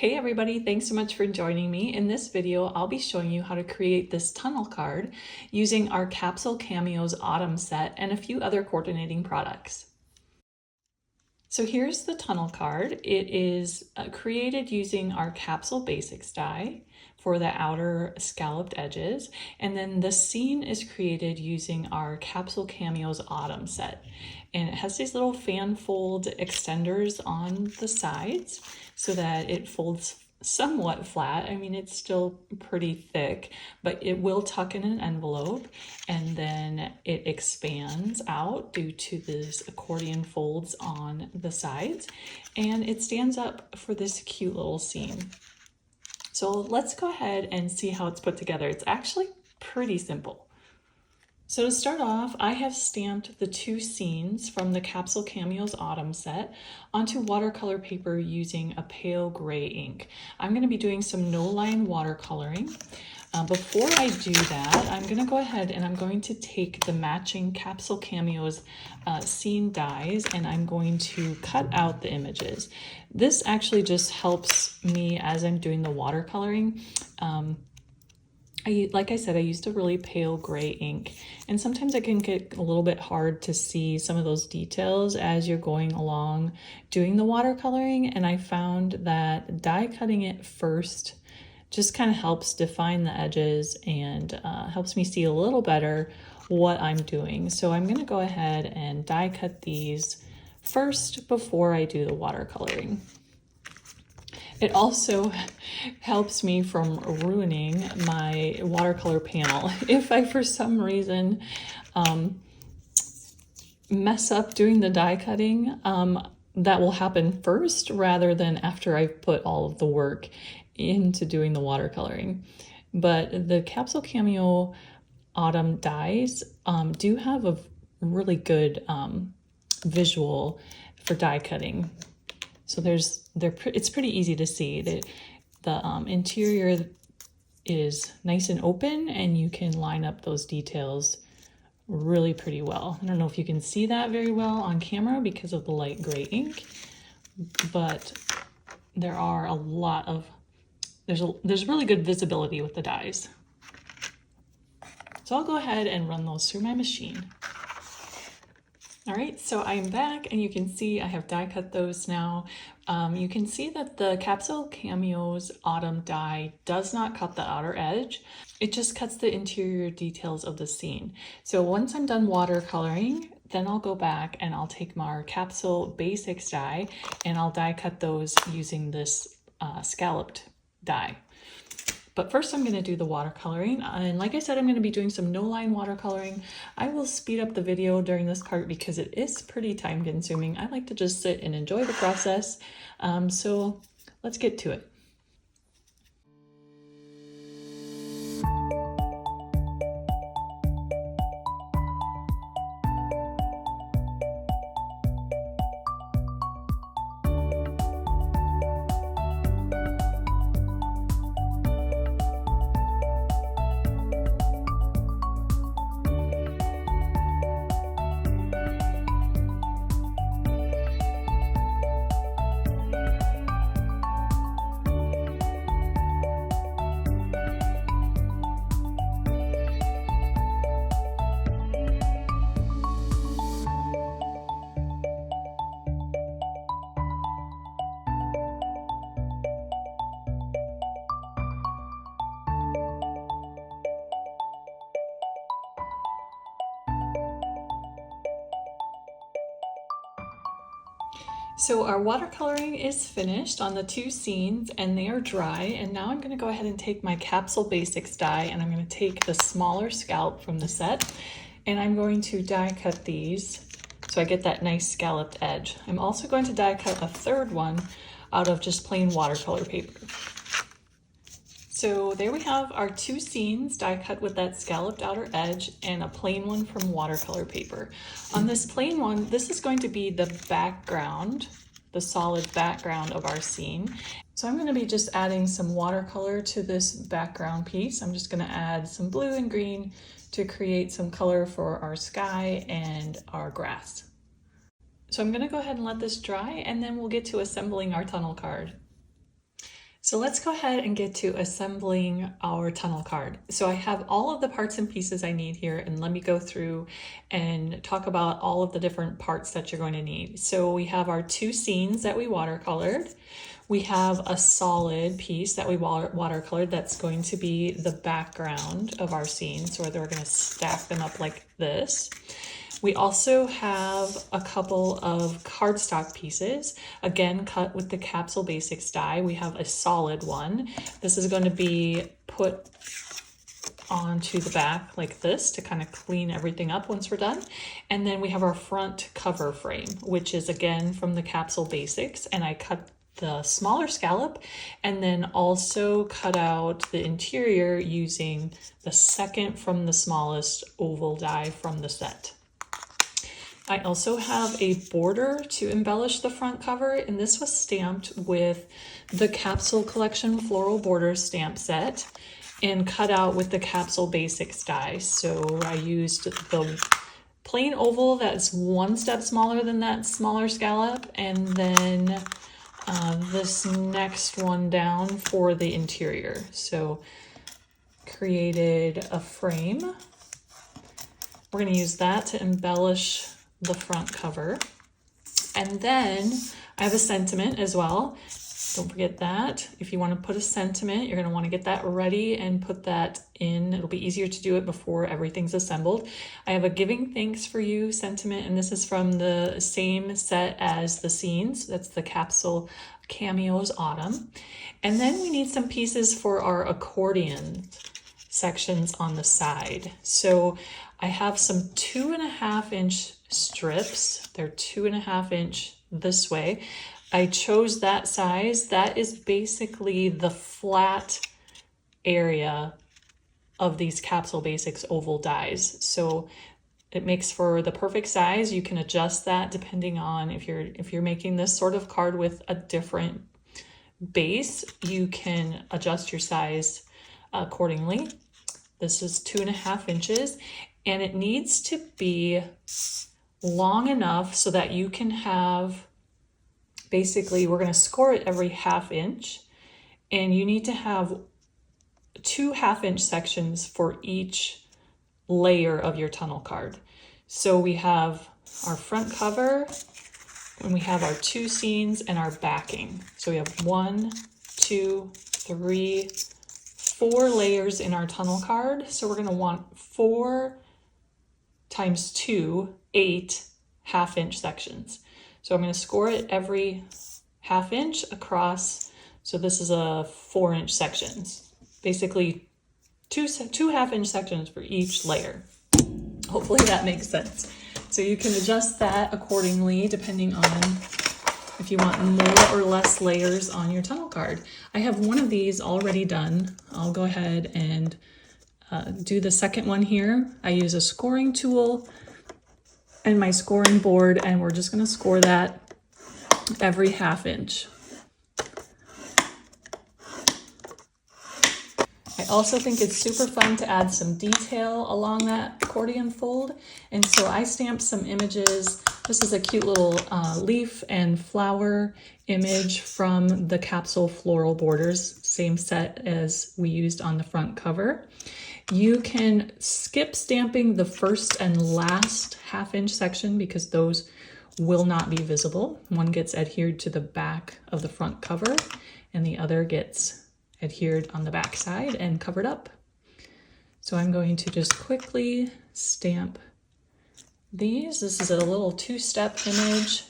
Hey everybody, thanks so much for joining me. In this video, I'll be showing you how to create this tunnel card using our Capsule Cameos Autumn set and a few other coordinating products. So here's the tunnel card. It is created using our Capsule Basics die for the outer scalloped edges, and then the scene is created using our Capsule Cameos Autumn set. And it has these little fan fold extenders on the sides so that it folds somewhat flat. I mean, it's still pretty thick, but it will tuck in an envelope and then it expands out due to these accordion folds on the sides, and it stands up for this cute little scene. So let's go ahead and see how it's put together. It's actually pretty simple. So to start off, I have stamped the two scenes from the Capsule Cameos Autumn set onto watercolor paper using a pale gray ink. I'm going to be doing some no-line watercoloring. Before I do that, I'm going to go ahead and I'm going to take the matching Capsule Cameos scene dies and I'm going to cut out the images. This actually just helps me as I'm doing the watercoloring. Like I said, I used a really pale gray ink, and sometimes it can get a little bit hard to see some of those details as you're going along doing the watercoloring, and I found that die cutting it first just kind of helps define the edges and helps me see a little better what I'm doing. So I'm going to go ahead and die cut these first before I do the watercoloring. It also helps me from ruining my watercolor panel. If I, for some reason, mess up doing the die cutting, that will happen first rather than after I've put all of the work into doing the watercoloring. But the Capsule Cameo Autumn dies do have a really good visual for die cutting. So it's pretty easy to see that the interior is nice and open and you can line up those details really pretty well. I don't know if you can see that very well on camera because of the light gray ink, but there are a lot of, there's really good visibility with the dies. So I'll go ahead and run those through my machine. All right, so I'm back and you can see I have die cut those now. You can see that the Capsule Cameos Autumn die does not cut the outer edge. It just cuts the interior details of the scene. So once I'm done watercoloring, then I'll go back and I'll take my Capsule Basics die and I'll die cut those using this scalloped die. But first I'm going to do the watercoloring, and like I said, I'm going to be doing some no-line watercoloring. I will speed up the video during this part because it is pretty time consuming. I like to just sit and enjoy the process, so let's get to it. So our watercoloring is finished on the two scenes and they are dry, and now I'm going to go ahead and take my Capsule Basics die and I'm going to take the smaller scallop from the set and I'm going to die cut these so I get that nice scalloped edge. I'm also going to die cut a third one out of just plain watercolor paper. So there we have our two scenes die cut with that scalloped outer edge and a plain one from watercolor paper. On this plain one, this is going to be the background, the solid background of our scene. So I'm going to be just adding some watercolor to this background piece. I'm just going to add some blue and green to create some color for our sky and our grass. So I'm going to go ahead and let this dry and then we'll get to assembling our tunnel card. So let's go ahead and get to assembling our tunnel card. So I have all of the parts and pieces I need here, and let me go through and talk about all of the different parts that you're going to need. So we have our two scenes that we watercolored. We have a solid piece that we watercolored that's going to be the background of our scene. So we're going to stack them up like this. We also have a couple of cardstock pieces, again cut with the Capsule Basics die. We have a solid one. This is going to be put onto the back like this to kind of clean everything up once we're done. And then we have our front cover frame, which is again from the Capsule Basics, and I cut the smaller scallop and then also cut out the interior using the second from the smallest oval die from the set. I also have a border to embellish the front cover, and this was stamped with the Capsule Collection Floral Border stamp set and cut out with the Capsule Basics die. So I used the plain oval that's one step smaller than that smaller scallop, and then this next one down for the interior. So created a frame. We're going to use that to embellish the front cover. And then I have a sentiment as well. Don't forget that. If you want to put a sentiment, you're going to want to get that ready and put that in. It'll be easier to do it before everything's assembled. I have a Giving Thanks for You sentiment, and this is from the same set as the scenes. That's the Capsule Cameos Autumn. And then we need some pieces for our accordion sections on the side. So I have some 2.5 inch strips. They're 2.5 inch this way. I chose that size. That is basically the flat area of these Capsule Basics oval dies. So it makes for the perfect size. You can adjust that depending on if you're making this sort of card with a different base, you can adjust your size accordingly. This is 2.5 inches, and it needs to be long enough so that you can have, basically we're going to score it every 1/2 inch, and you need to have 2 1/2 inch sections for each layer of your tunnel card. So we have our front cover, and we have our two scenes and our backing. So we have 1, 2, 3, 4 layers in our tunnel card. So we're going to want 4 times 2, 8 1/2 inch sections. So I'm going to score it every 1/2 inch across. So this is a 4 inch sections, basically two 1/2 inch sections for each layer. Hopefully that makes sense. So you can adjust that accordingly depending on if you want more or less layers on your tunnel card. I have one of these already done. I'll go ahead and do the second one here. I use a scoring tool and my scoring board, and we're just going to score that every 1/2 inch. I also think it's super fun to add some detail along that accordion fold, and so I stamped some images. This is a cute little leaf and flower image from the Capsule Floral Borders, same set as we used on the front cover. You can skip stamping the first and last 1/2 inch section because those will not be visible. One gets adhered to the back of the front cover and the other gets adhered on the back side and covered up. So I'm going to just quickly stamp these. This is a little 2-step image.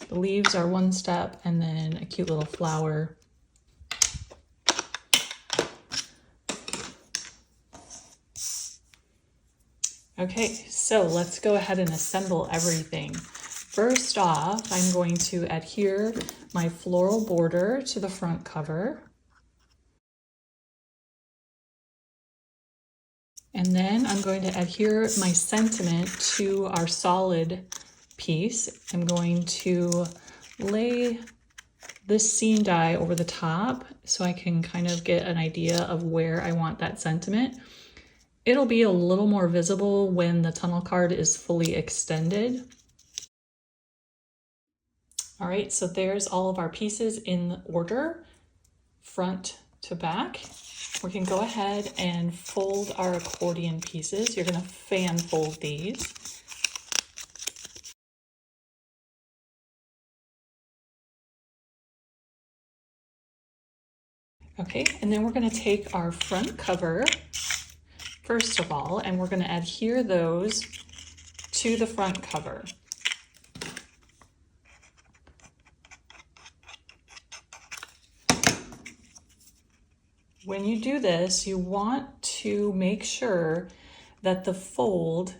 The leaves are 1 step, and then a cute little flower. Okay, so let's go ahead and assemble everything. First off, I'm going to adhere my floral border to the front cover. And then I'm going to adhere my sentiment to our solid piece. I'm going to lay this scene die over the top so I can kind of get an idea of where I want that sentiment. It'll be a little more visible when the tunnel card is fully extended. All right, so there's all of our pieces in order. front to back, we can go ahead and fold our accordion pieces. You're going to fan fold these. Okay, and then we're going to take our front cover, first of all, and we're going to adhere those to the front cover. When you do this, you want to make sure that the fold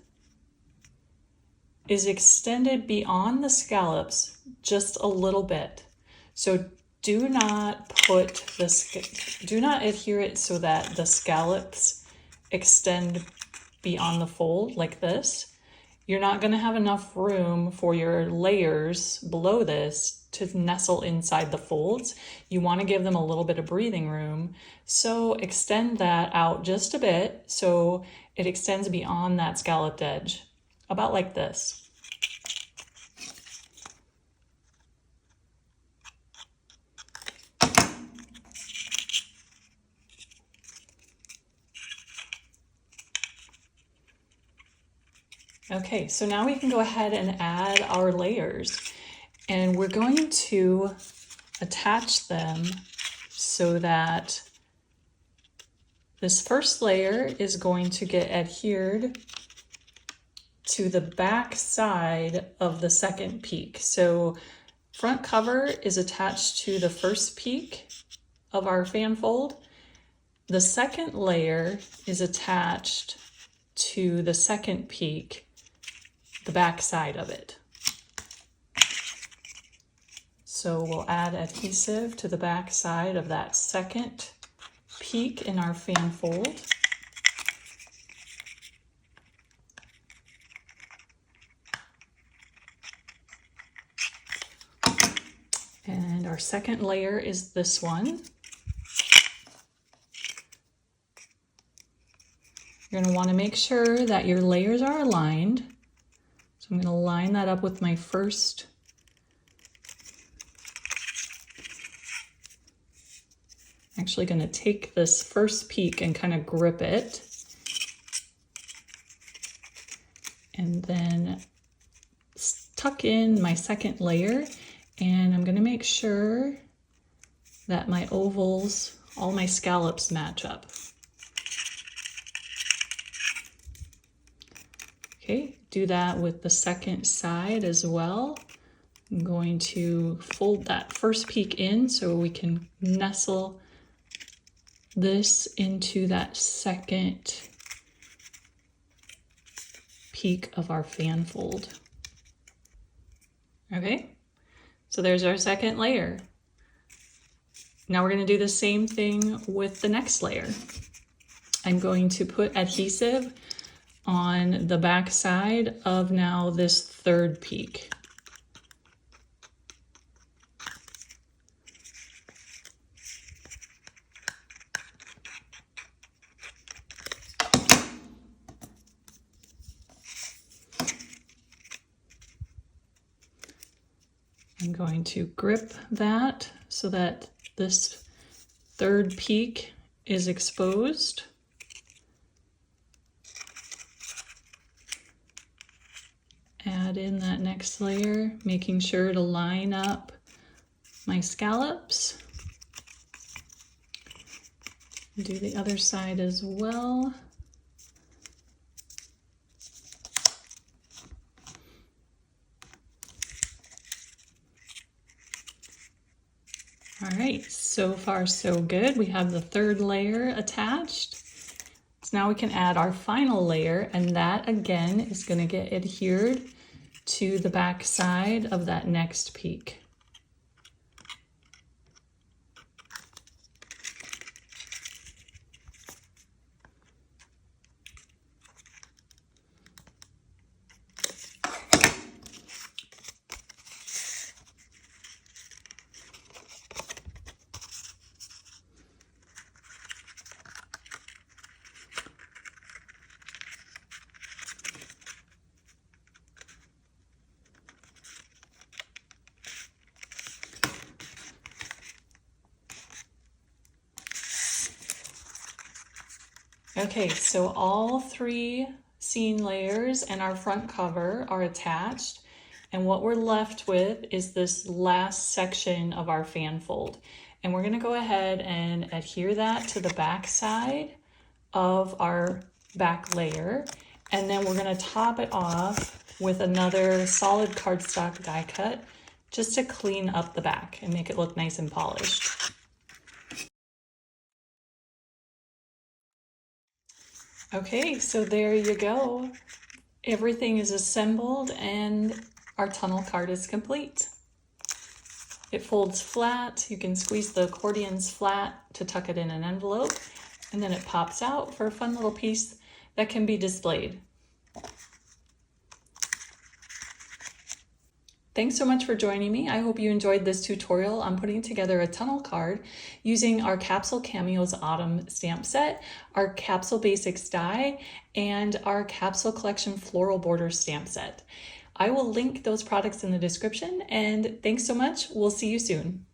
is extended beyond the scallops just a little bit. So do not adhere it so that the scallops extend beyond the fold like this. You're not going to have enough room for your layers below this to nestle inside the folds. You want to give them a little bit of breathing room. So extend that out just a bit so it extends beyond that scalloped edge, about like this. Okay, so now we can go ahead and add our layers, and we're going to attach them so that this first layer is going to get adhered to the back side of the second peak. So front cover is attached to the first peak of our fan fold. The second layer is attached to the second peak, the back side of it. So we'll add adhesive to the back side of that second peak in our fan fold. And our second layer is this one. You're going to want to make sure that your layers are aligned. So I'm going to line that up with my first. I'm actually going to take this first peak and kind of grip it. And then tuck in my second layer. And I'm going to make sure that my ovals, all my scallops match up. Okay, do that with the second side as well. I'm going to fold that first peak in so we can nestle this into that second peak of our fan fold. Okay, so there's our second layer. Now we're going to do the same thing with the next layer. I'm going to put adhesive on the back side of now this third peak. I'm going to grip that so that this third peak is exposed. Add in that next layer, making sure to line up my scallops. Do the other side as well. All right, so far so good. We have the third layer attached. So now we can add our final layer, and that again is going to get adhered to the back side of that next peak. Okay, so all 3 scene layers and our front cover are attached. And what we're left with is this last section of our fan fold. And we're gonna go ahead and adhere that to the back side of our back layer. And then we're gonna top it off with another solid cardstock die cut just to clean up the back and make it look nice and polished. Okay, so there you go. Everything is assembled and our tunnel card is complete. It folds flat. You can squeeze the accordions flat to tuck it in an envelope, and then it pops out for a fun little piece that can be displayed. Thanks so much for joining me. I hope you enjoyed this tutorial on putting together a tunnel card using our Capsule Cameos Autumn stamp set, our Capsule Basics die, and our Capsule Collection Floral Border stamp set. I will link those products in the description, and thanks so much. We'll see you soon.